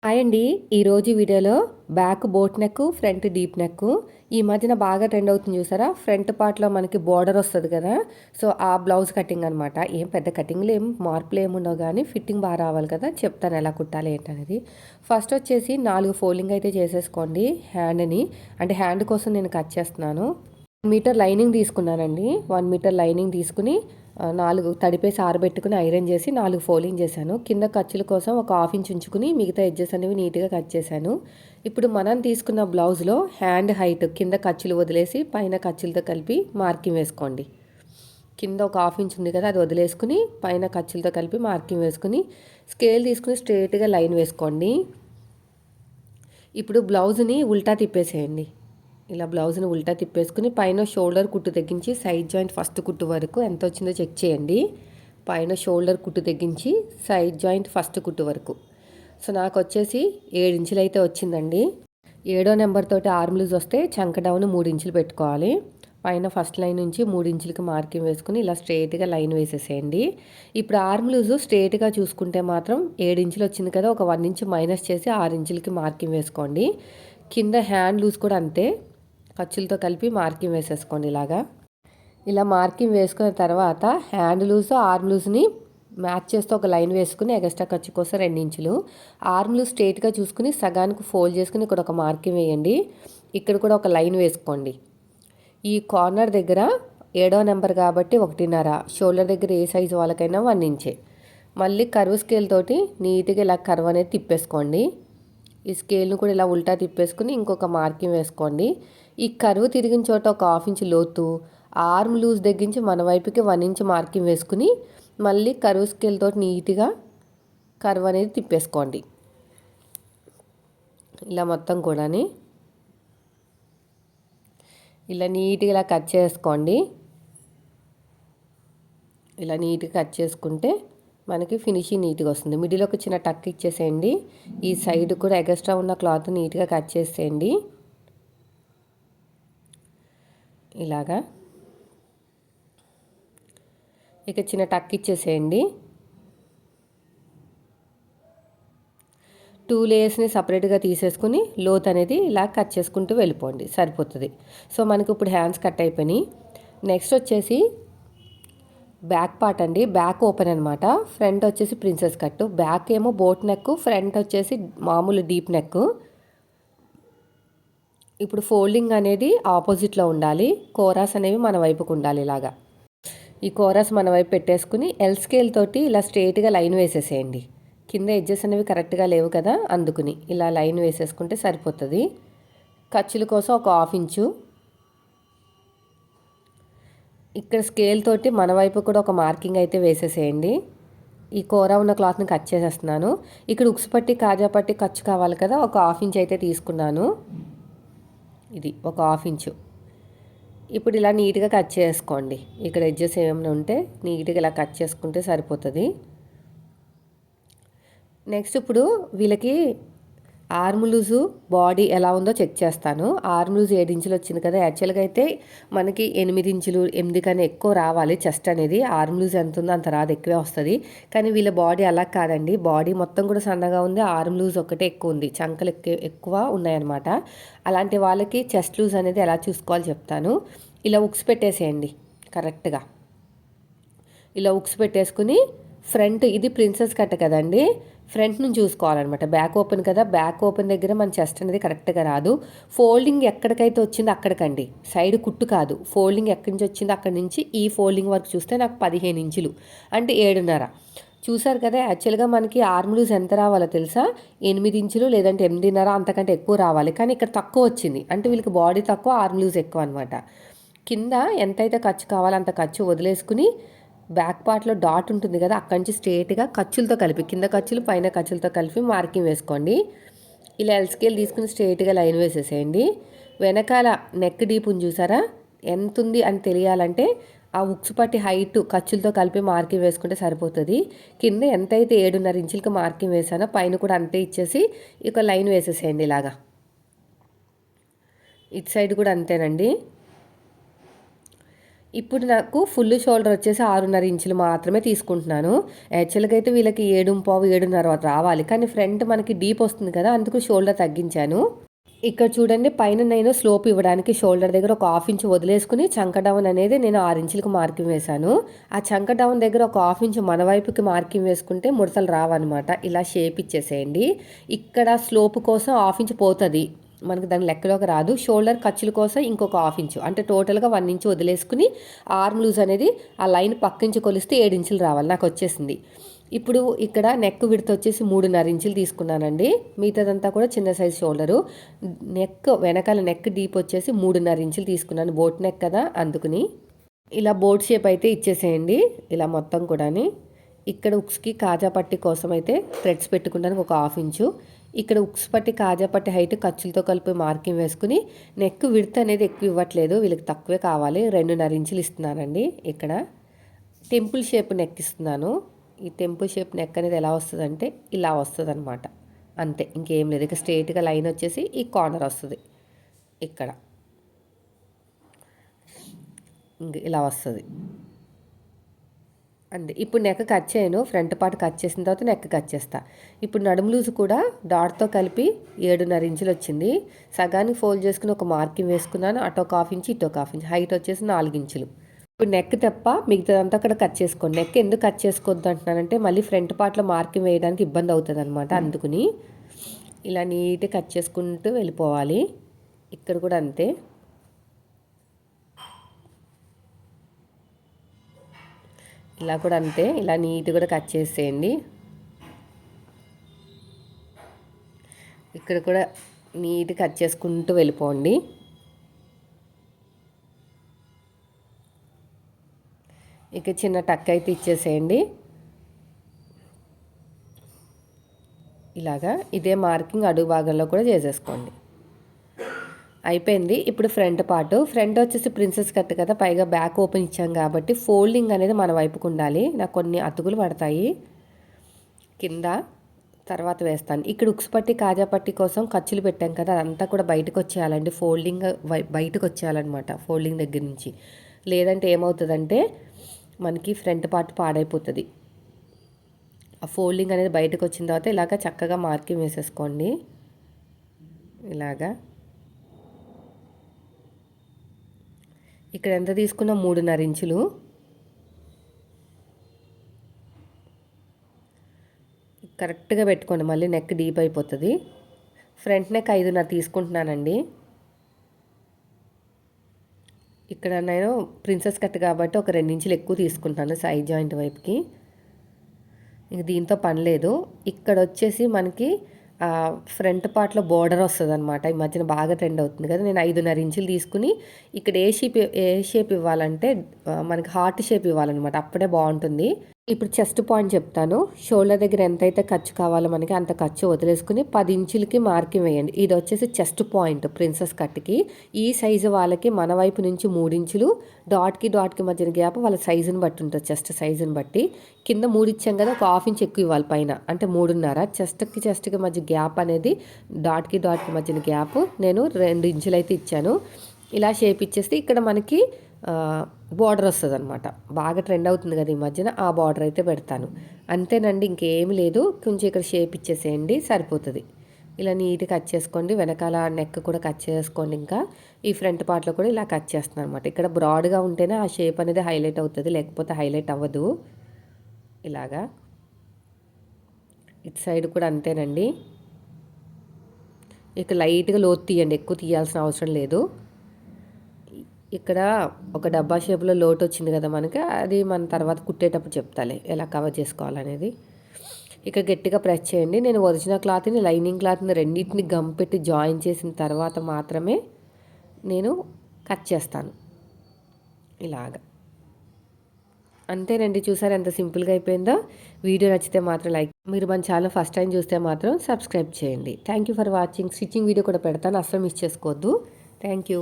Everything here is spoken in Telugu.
హాయ్ అండి. ఈరోజు వీడియోలో back boat neck, front deep neck ఈ మధ్యన బాగా ట్రెండ్ అవుతుంది చూసారా. ఫ్రంట్ పార్ట్లో మనకి బోర్డర్ వస్తుంది కదా, సో ఆ బ్లౌజ్ కటింగ్ అనమాట. ఏం పెద్ద కటింగ్లు మార్పులు ఏముండవు, కానీ ఫిట్టింగ్ బాగా రావాలి కదా. చెప్తాను ఎలా కుట్టాలి ఏంటనేది. ఫస్ట్ వచ్చేసి 4 ఫోల్డింగ్ అయితే చేసేసుకోండి హ్యాండ్ని. అంటే హ్యాండ్ కోసం నేను కట్ చేస్తున్నాను. 1 మీటర్ లైనింగ్ తీసుకున్నానండి. 1 మీటర్ లైనింగ్ తీసుకుని 4 తడిపేసి ఆరబెట్టుకుని ఐరన్ చేసి 4 ఫోల్డింగ్ చేశాను. కింద ఖర్చుల కోసం ఒక 1/2 ఇంచ్ ఉంచుకుని మిగతా ఎడ్జెస్ అనేవి నీట్గా కట్ చేశాను. ఇప్పుడు మనం తీసుకున్న బ్లౌజ్లో హ్యాండ్ హైట్ కింద ఖర్చులు వదిలేసి పైన ఖర్చులతో కలిపి మార్కింగ్ వేసుకోండి. కింద ఒక 1/2 ఇంచ్ ఉంది కదా, అది వదిలేసుకుని పైన ఖర్చులతో కలిపి మార్కింగ్ వేసుకుని స్కేల్ తీసుకుని స్ట్రైట్గా లైన్ వేసుకోండి. ఇప్పుడు బ్లౌజ్ని ఉల్టా తిప్పేసేయండి. ఇలా బ్లౌజ్ని ఉల్టా తిప్పేసుకుని పైన షోల్డర్ కుట్టు తగ్గించి సైడ్ జాయింట్ ఫస్ట్ కుట్టు వరకు ఎంత వచ్చిందో చెక్ చేయండి. పైన షోల్డర్ కుట్టు తగ్గించి సైడ్ జాయింట్ ఫస్ట్ కుట్టు వరకు. సో నాకు వచ్చేసి 7 ఇంచులు అయితే వచ్చిందండి. 7వ నెంబర్ తోటి ఆర్మ్ లూజ్ వస్తే చంక డౌన్ 3 ఇంచులు పెట్టుకోవాలి. పైన ఫస్ట్ లైన్ నుంచి 3 ఇంచులకి మార్కింగ్ వేసుకుని ఇలా స్ట్రైట్గా లైన్ వేసేసేయండి. ఇప్పుడు ఆర్మ్ లూజు స్ట్రైట్గా చూసుకుంటే మాత్రం 7 ఇంచులు వచ్చింది కదా, ఒక 1 ఇంచు మైనస్ చేసి 6 ఇంచులకి మార్కింగ్ వేసుకోండి. కింద హ్యాండ్ లూజ్ కూడా అంతే, ఖర్చులతో కలిపి మార్కింగ్ వేసేసుకోండి. ఇలా మార్కింగ్ వేసుకున్న తర్వాత హ్యాండ్ లూజ్ ఆర్మ్ లూజ్ని మ్యాచ్ చేస్తూ ఒక లైన్ వేసుకుని ఎక్స్ట్రా ఖర్చు కోసం 2 ఇంచులు ఆర్మ్ లూజ్ స్ట్రైట్గా చూసుకుని సగానికి ఫోల్డ్ చేసుకుని ఇక్కడ ఒక మార్కింగ్ వేయండి. ఇక్కడ కూడా ఒక లైన్ వేసుకోండి. ఈ కార్నర్ దగ్గర 7వ నెంబర్ కాబట్టి 1.5, షోల్డర్ దగ్గర ఏ సైజు వాళ్ళకైనా 1 ఇంచే. మళ్ళీ కర్వ్ స్కేల్ తోటి నీట్గా ఇలా కర్వ్ అనేది తిప్పేసుకోండి. ఈ స్కేల్ను కూడా ఇలా ఉల్టా తిప్పేసుకుని ఇంకొక మార్కింగ్ వేసుకోండి. ఈ కర్వ్ తిరిగిన చోట ఒక 1/2 ఇంచ్ లోతు ఆర్మ్ లూజ్ తగ్గించి మన వైపుకి 1 ఇంచ్ మార్కింగ్ వేసుకుని మళ్ళీ కర్వ్ స్కేల్ తోటి నీట్గా కర్వ్ అనేది తిప్పేసుకోండి. ఇలా మొత్తం కూడా ఇలా నీట్గా ఇలా కట్ చేసుకోండి. ఇలా నీట్గా కట్ చేసుకుంటే మనకి ఫినిషింగ్ నీట్గా వస్తుంది. మిడిల్ ఒక చిన్న టక్ ఇచ్చేసేయండి. ఈ సైడ్ కూడా ఎక్స్ట్రా ఉన్న క్లాత్ నీట్గా కట్ చేసేయండి. ఇలాగా ఇక చిన్న టక్ ఇచ్చేసేయండి. 2 లేయర్స్ని సపరేట్గా తీసేసుకుని లోత్ అనేది ఇలా కట్ చేసుకుంటూ వెళ్ళిపోండి, సరిపోతుంది. సో మనకి ఇప్పుడు హ్యాండ్స్ కట్ అయిపోయినాయి. నెక్స్ట్ వచ్చేసి బ్యాక్ పార్ట్ అండి. బ్యాక్ ఓపెన్ అనమాట. ఫ్రంట్ వచ్చేసి ప్రిన్సెస్ కట్, బ్యాక్ ఏమో బోట్ నెక్, ఫ్రంట్ వచ్చేసి మామూలు డీప్ నెక్. ఇప్పుడు ఫోల్డింగ్ అనేది ఆపోజిట్లో ఉండాలి. కోరాస్ అనేవి మన వైపుకు ఉండాలి. ఈ కోరాస్ మన వైపు పెట్టేసుకుని ఎల్ స్కేల్ తోటి ఇలా స్ట్రైట్గా లైన్ వేసేసేయండి. కింద ఎడ్జెస్ అనేవి కరెక్ట్గా లేవు కదా, అందుకుని ఇలా లైన్ వేసేసుకుంటే సరిపోతుంది. ఖర్చుల కోసం ఒక 1/2 ఇంచు ఇక్కడ స్కేల్ తోటి మన వైపు కూడా ఒక మార్కింగ్ అయితే వేసేసేయండి. ఈ కూర ఉన్న క్లాత్ని కట్ చేసేస్తున్నాను. ఇక్కడ ఉక్స్ పట్టి కాజా పట్టి ఖర్చు కావాలి కదా, ఒక 1/2 ఇంచ్ అయితే తీసుకున్నాను. ఇది ఒక 1/2 ఇంచు. ఇప్పుడు ఇలా నీట్గా కట్ చేసుకోండి. ఇక్కడ ఎడ్జెస్ ఏమైనా ఉంటే నీట్గా ఇలా కట్ చేసుకుంటే సరిపోతుంది. నెక్స్ట్ ఇప్పుడు వీళ్ళకి ఆర్మ్ లూజు బాడీ ఎలా ఉందో చెక్ చేస్తాను. ఆర్మ్ లూజ్ 7 ఇంచులు వచ్చింది కదా, యాక్చువల్గా అయితే మనకి 8 ఇంచులు 8 కన్నా ఎక్కువ రావాలి చెస్ట్ అనేది. ఆర్మ్ లూజ్ ఎంత ఉందో అంత రాదు, ఎక్కువే వస్తుంది. కానీ వీళ్ళ బాడీ అలా కాదండి. బాడీ మొత్తం కూడా సన్నగా ఉంది, ఆర్మ్ లూజ్ ఒకటే ఎక్కువ ఉంది, చంకలు ఎక్కువ ఉన్నాయన్నమాట. అలాంటి వాళ్ళకి చెస్ట్ లూజ్ అనేది ఎలా చూసుకోవాలో చెప్తాను. ఇలా ఉక్స్ పెట్టేసేయండి కరెక్ట్గా. ఇలా ఉక్స్ పెట్టేసుకుని ఫ్రంట్, ఇది ప్రిన్సెస్ కట్ కదండి, ఫ్రంట్ నుంచి చూసుకోవాలన్నమాట. బ్యాక్ ఓపెన్ కదా, బ్యాక్ ఓపెన్ దగ్గర మన చెస్ట్ అనేది కరెక్ట్గా రాదు. ఫోల్డింగ్ ఎక్కడికైతే వచ్చిందో అక్కడికండి, సైడ్ కుట్టు కాదు. ఫోల్డింగ్ ఎక్కడి నుంచి వచ్చిందో అక్కడి నుంచి ఈ ఫోల్డింగ్ వరకు చూస్తే నాకు 15 ఇంచులు అంటే 7.5 చూసారు కదా. యాక్చువల్గా మనకి ఆర్మ్ లూజ్ ఎంత రావాలో తెలుసా, 8 ఇంచులు లేదంటే 8.5, అంతకంటే ఎక్కువ రావాలి. కానీ ఇక్కడ తక్కువ వచ్చింది, అంటే వీళ్ళకి బాడీ తక్కువ ఆర్మ్ లూజ్ ఎక్కువ అనమాట. కింద ఎంతైతే ఖర్చు కావాలో అంత ఖర్చు వదిలేసుకుని బ్యాక్ పార్ట్లో డాట్ ఉంటుంది కదా, అక్కడి నుంచి స్ట్రైట్గా ఖర్చులతో కలిపి కింద ఖర్చులు పైన ఖర్చులతో కలిపి మార్కింగ్ వేసుకోండి. ఇలా ఎల్ స్కేల్ తీసుకుని స్ట్రైట్గా లైన్ వేసేసేయండి. వెనకాల నెక్ డీప్ ఉంది చూసారా, ఎంత ఉంది అని తెలియాలంటే ఆ ఉక్స్ పట్టి హైట్ ఖర్చులతో కలిపి మార్కింగ్ వేసుకుంటే సరిపోతుంది. కింద ఎంతైతే 7.5 ఇంచులకి మార్కింగ్ వేసానో పైన కూడా అంతే ఇచ్చేసి ఇక లైన్ వేసేసేయండి. ఇలాగా ఇటు సైడ్ కూడా అంతేనండి. ఇప్పుడు నాకు ఫుల్ షోల్డర్ వచ్చేసి 6.5 ఇంచులు మాత్రమే తీసుకుంటున్నాను. యాక్చువల్‌గా అయితే వీళ్ళకి 7:15, 7:30 రావాలి. కానీ ఫ్రంట్ మనకి డీప్ వస్తుంది కదా! అందుకు షోల్డర్ తగ్గించాను. ఇక్కడ చూడండి పైన నేను స్లోప్ ఇవ్వడానికి షోల్డర్ దగ్గర ఒక 1/2 ఇంచ్ వదిలేసుకుని చంక డౌన్ అనేది నేను 6 ఇంచులకు మార్కింగ్ వేశాను. ఆ చంక డౌన్ దగ్గర ఒక 1/2 ఇంచ్ మన వైపుకి మార్కింగ్ వేసుకుంటే ముడతలు రావన్నమాట. ఇలా షేప్ ఇచ్చేసేయండి. ఇక్కడ స్లోప్ కోసం 1/2 ఇంచ్ పోతది. మనకి దాని లెక్కలోకి రాదు. షోల్డర్ ఖర్చుల కోసం ఇంకొక 1/2 ఇంచు అంటే టోటల్‌గా 1 ఇంచ్ వదిలేసుకుని ఆర్మ్ లూజ్ అనేది ఆ లైన్ పక్కించి కొలిస్తే 7 ఇంచులు రావాలి. నాకు వచ్చేసింది. ఇప్పుడు ఇక్కడ నెక్ విడ్త్ వచ్చేసి 3.5 ఇంచులు తీసుకున్నానండి. మిగతాదంతా కూడా చిన్న సైజ్ షోల్డరు. నెక్ వెనకాల నెక్ డీప్ వచ్చేసి 3.5 ఇంచులు తీసుకున్నాను. బోట్ నెక్ కదా అందుకుని. ఇలా బోట్ షేప్ అయితే ఇచ్చేసేయండి. ఇలా మొత్తం కూడాని. ఇక్కడ ఉక్స్కి కాజా పట్టి కోసం అయితే థ్రెడ్స్ పెట్టుకుంటానికి ఒక 1/2 ఇంచు. ఇక్కడ ఉక్స్ పట్టి కాజా పట్టి హైట్ ఖర్చులతో కలిపి మార్కింగ్ వేసుకుని నెక్ విడ్త్ అనేది ఎక్కువ ఇవ్వట్లేదు. వీళ్ళకి తక్కువే కావాలి. 2.5 ఇంచులు ఇస్తున్నానండి. ఇక్కడ టెంపుల్ షేప్ నెక్ ఇస్తున్నాను. ఈ టెంపుల్ షేప్ నెక్ అనేది ఎలా వస్తుందంటే ఇలా వస్తుంది అనమాట. అంతే, ఇంకేం లేదు. ఇక స్ట్రైట్గా లైన్ వచ్చేసి ఈ కార్నర్ వస్తుంది. ఇక్కడ ఇంక ఇలా వస్తుంది అంతే. ఇప్పుడు నెక్ కట్ చేయను. ఫ్రంట్ పార్ట్ కట్ చేసిన తర్వాత నెక్ కట్ చేస్తా. ఇప్పుడు నడుము లూజు కూడా డాట్తో కలిపి 7.5 ఇంచులు వచ్చింది. సగానికి ఫోల్డ్ చేసుకుని ఒక మార్కింగ్ వేసుకున్నాను. అటు ఒక 1/2 ఇంచు, ఇటు ఒక 1/2 ఇంచు. హైట్ వచ్చేసి 4 ఇంచులు. ఇప్పుడు నెక్ తప్ప మిగతాదంతా అక్కడ కట్ చేసుకోండి. నెక్ ఎందుకు కట్ చేసుకోవద్దు అంటున్నానంటే మళ్ళీ ఫ్రంట్ పార్ట్లో మార్కింగ్ వేయడానికి ఇబ్బంది అవుతుంది అనమాట. అందుకుని ఇలా నీట్గా కట్ చేసుకుంటూ వెళ్ళిపోవాలి. ఇక్కడ కూడా అంతే. ఇలా కూడా అంతే. ఇలా నీట్గా కూడా కట్ చేసేయండి. ఇక్కడ కూడా నీట్గా కట్ చేసుకుంటూ వెళ్ళిపోండి. ఇక చిన్న టక్ అయితే ఇచ్చేసేయండి. ఇలాగా ఇదే మార్కింగ్ అడుగు భాగంలో కూడా చేసేసుకోండి. అయిపోయింది. ఇప్పుడు ఫ్రంట్ పార్ట్. ఫ్రంట్ వచ్చేసి ప్రిన్సెస్ కట్ కదా, పైగా బ్యాక్ ఓపెన్ ఇచ్చాం కాబట్టి ఫోల్డింగ్ అనేది మన వైపుకు ఉండాలి. నాకు కొన్ని అతుకులు పడతాయి కింద, తర్వాత వేస్తాను. ఇక్కడ ఉక్స్ పట్టి కాజా పట్టి కోసం ఖర్చులు పెట్టాం కదా, అదంతా కూడా బయటకు వచ్చేయాలండి. ఫోల్డింగ్ బయటకు వచ్చేయాలన్నమాట ఫోల్డింగ్ దగ్గర నుంచి. లేదంటే ఏమవుతుందంటే మనకి ఫ్రంట్ పార్ట్ పాడైపోతుంది. ఆ ఫోల్డింగ్ అనేది బయటకు వచ్చిన తర్వాత ఇలాగ చక్కగా మార్కింగ్ వేసేసుకోండి. ఇలాగా ఇక్కడ ఎంత తీసుకున్నా 3.5 ఇంచులు. కరెక్ట్గా పెట్టుకోండి, మళ్ళీ నెక్ డీప్ అయిపోతుంది. ఫ్రంట్ నెక్ 5.5 తీసుకుంటున్నానండి. ఇక్కడ నేను ప్రిన్సెస్ కట్ కాబట్టి ఒక 2 ఇంచులు ఎక్కువ తీసుకుంటాను సైడ్ జాయింట్ వైపుకి. ఇంక దీంతో పని లేదు. ఇక్కడ వచ్చేసి మనకి ఫ్రంట్ పార్ట్లో బోర్డర్ వస్తుంది అనమాట. ఈ మధ్యన బాగా ట్రెండ్ అవుతుంది కదా. నేను 5.5 ఇంచులు తీసుకుని ఇక్కడ ఏ షేప్ ఇవ్వాలంటే మనకి హార్ట్ షేప్ ఇవ్వాలన్నమాట. అప్పుడే బాగుంటుంది. ఇప్పుడు చెస్ట్ పాయింట్ చెప్తాను. షోల్డర్ దగ్గర ఎంతైతే ఖర్చు కావాలో మనకి అంత ఖర్చు వదిలేసుకుని 10 ఇంచులకి మార్కింగ్ వేయండి. ఇది వచ్చేసి చెస్ట్ పాయింట్ ప్రిన్సెస్ కట్కి. ఈ సైజు వాళ్ళకి మన వైపు నుంచి 3 ఇంచులు, డాట్కి మధ్యన గ్యాప్ వాళ్ళ సైజుని బట్టి ఉంటుంది. చెస్ట్ సైజుని బట్టి కింద 3 ఇచ్చాం కదా, ఒక 1/2 ఇంచ్ ఎక్కువ ఇవ్వాలి పైన, అంటే 3.5. చెస్ట్కి మధ్య గ్యాప్ అనేది డాట్కి మధ్యన గ్యాప్ నేను 2 ఇంచులు అయితే ఇచ్చాను. ఇలా షేప్ ఇచ్చేస్తే ఇక్కడ మనకి బార్డర్ వస్తుంది అనమాట. బాగా ట్రెండ్ అవుతుంది కదా ఈ మధ్యన, ఆ బార్డర్ అయితే పెడతాను. అంతేనండి, ఇంకేమి లేదు. కొంచెం ఇక్కడ షేప్ ఇచ్చేసేయండి, సరిపోతుంది. ఇలా నీట్గా కట్ చేసుకోండి. వెనకాల నెక్ కూడా కట్ చేసుకోండి. ఇంకా ఈ ఫ్రంట్ పార్ట్లో కూడా ఇలా కట్ చేస్తున్నాను అనమాట. ఇక్కడ బ్రాడ్గా ఉంటేనే ఆ షేప్ అనేది హైలైట్ అవుతుంది, లేకపోతే హైలైట్ అవ్వదు. ఇలాగా ఇటు సైడ్ కూడా అంతేనండి. ఇక లైట్గా లోతు తీయండి, ఎక్కువ తీయాల్సిన అవసరం లేదు. ఇక్కడ ఒక డబ్బా షేప్లో లోటు వచ్చింది కదా మనకి, అది మన తర్వాత కుట్టేటప్పుడు చెప్తాలే ఎలా కవర్ చేసుకోవాలనేది. ఇక్కడ గట్టిగా ప్రెస్ చేయండి. నేను ఒరిజినల్ క్లాత్ని లైనింగ్ క్లాత్ని రెండింటిని గమ్ పెట్టి జాయిన్ చేసిన తర్వాత మాత్రమే నేను కట్ చేస్తాను. ఇలాగా అంతేనండి. చూసారు ఎంత సింపుల్గా అయిపోయిందో. వీడియో నచ్చితే మాత్రం లైక్, మీరు మన ఛానల్ ఫస్ట్ టైం చూస్తే మాత్రం సబ్స్క్రైబ్ చేయండి. Thank you for watching. Stitching video కూడా పెడతాను, అస్సలు మిస్ చేసుకోవద్దు. Thank you.